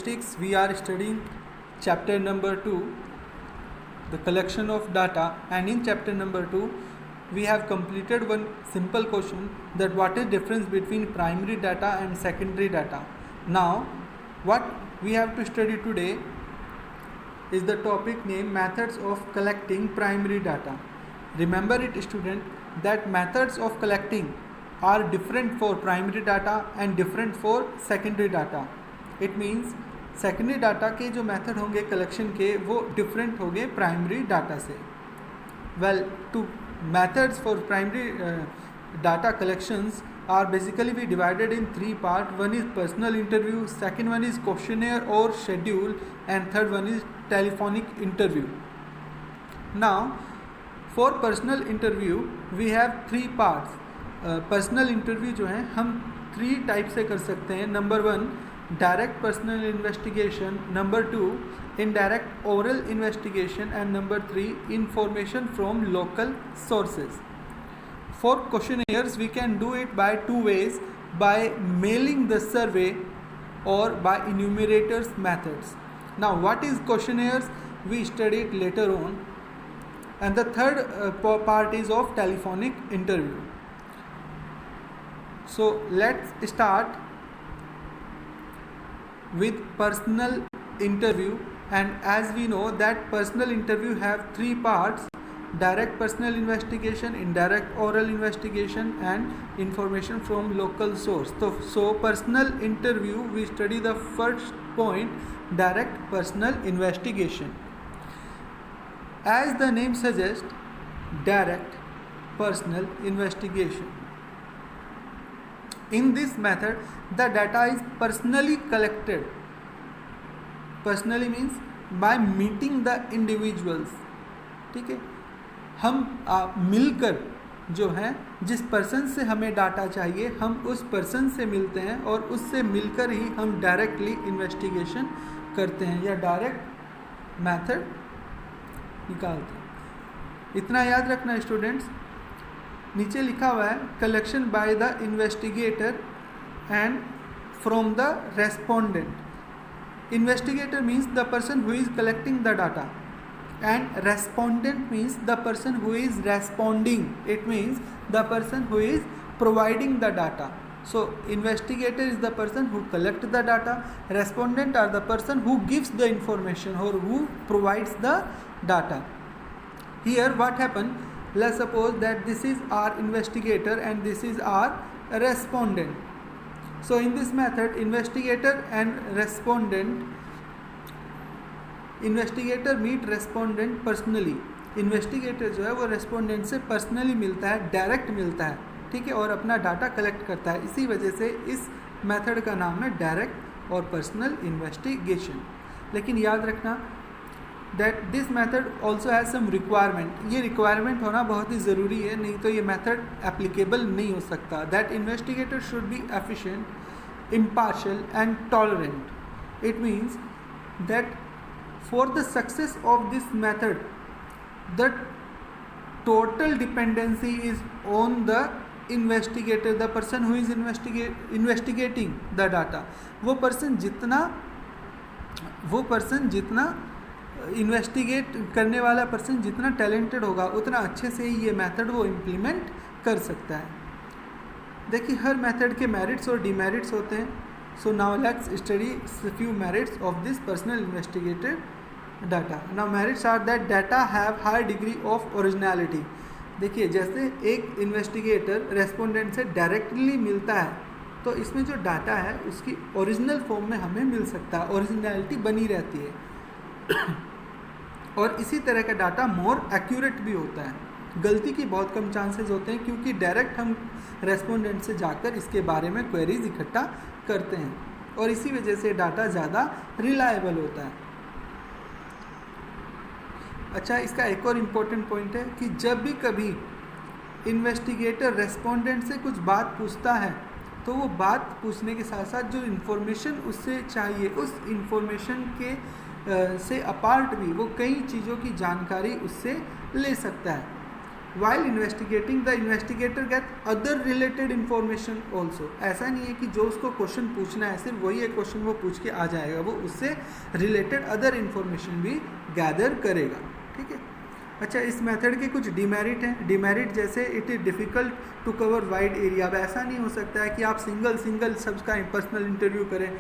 statistics, we are studying chapter number 2, the collection of data, and in chapter number 2 we have completed one simple question, that what is difference between primary data and secondary data. Now what we have to study today is the topic name methods of collecting primary data. Remember it, student, that methods of collecting are different for primary data and different for secondary data. It means secondary data के जो method होंगे collection के वो different होंगे primary data से. Well, to methods for primary data collections are basically we divided in three parts. One is personal interview, second one is questionnaire or schedule, and third one is telephonic interview. Now for personal interview we have three parts. Personal interview जो है हम 3 type से कर सकते हैं. Number 1 direct personal investigation, number 2 indirect oral investigation, and number 3 information from local sources. For questionnaires we can do it by 2 ways, by mailing the survey or by enumerators methods. Now what is questionnaires? We study it later on. And the third part is of telephonic interview. So let's start with personal interview, and as we know that personal interview have 3 parts: direct personal investigation, indirect oral investigation, and information from local source. So personal interview we study the first point, direct personal investigation. As the name suggests, direct personal investigation. In this method the data is personally collected. Personally means by meeting the individuals. ठीक है, हम मिलकर जो है जिस person से हमें data चाहिए हम उस पर्सन से मिलते हैं और उससे मिलकर ही हम डायरेक्टली इन्वेस्टिगेशन करते हैं या डायरेक्ट मेथड निकालते हैं. इतना याद रखना स्टूडेंट्स. नीचे लिखा हुआ है collection by the investigator and from the respondent. Investigator means the person who is collecting the data, and respondent means the person who is responding. It means the person who is providing the data. So investigator is the person who collect the data, respondent are the person who gives the information or who provides the data. Here what happened, let's suppose that this is our investigator and this is our respondent. So in this method investigator and investigator meet respondent personally. investigator जो है वो respondent से personally मिलता है, direct मिलता है, ठीक है, और अपना डाटा कलेक्ट करता है. इसी वजह से इस मेथड का नाम है डायरेक्ट और पर्सनल इन्वेस्टिगेशन. लेकिन याद रखना that this method also has some requirement. ये रिक्वायरमेंट होना बहुत ही ज़रूरी है, नहीं तो ये मेथड एप्लीकेबल नहीं हो सकता. That investigator should be efficient, impartial and tolerant. It means that for the success of this method the total dependency is on the investigator, the person who is investigating the data. वो person जितना investigate करने वाला person जितना talented होगा उतना अच्छे से ये मेथड वो इम्प्लीमेंट कर सकता है. देखिए हर मेथड के मेरिट्स और डिमेरिट्स होते हैं. So now let's study few merits of this personal investigated data. Now merits are that data have high degree of originality. देखिए जैसे एक इन्वेस्टिगेटर रेस्पोंडेंट से डायरेक्टली मिलता है तो इसमें जो डाटा है उसकी ओरिजिनल फॉर्म में हमें मिल सकता है, ओरिजिनलिटी बनी रहती है. और इसी तरह का डाटा मोर एक्यूरेट भी होता है. गलती की बहुत कम चांसेस होते हैं क्योंकि डायरेक्ट हम रेस्पोंडेंट से जाकर इसके बारे में क्वेरीज इकट्ठा करते हैं और इसी वजह से डाटा ज़्यादा रिलायबल होता है. अच्छा, इसका एक और इम्पोर्टेंट पॉइंट है कि जब भी कभी इन्वेस्टिगेटर रेस्पोंडेंट से कुछ बात पूछता है तो वो बात पूछने के साथ साथ जो इन्फॉर्मेशन उससे चाहिए उस इन्फॉर्मेशन के से अपार्ट भी वो कई चीज़ों की जानकारी उससे ले सकता है. while investigating the investigator get other related information also. ऐसा नहीं है कि जो उसको क्वेश्चन पूछना है सिर्फ वही एक क्वेश्चन वो पूछ के आ जाएगा, वो उससे रिलेटेड अदर इन्फॉर्मेशन भी गैदर करेगा, ठीक है। अच्छा, इस मेथड के कुछ डिमेरिट हैं। डिमेरिट जैसे it is difficult to cover wide area. अब ऐसा नहीं हो सकता है कि आप सिंगल सबका पर्सनल इंटरव्यू करें,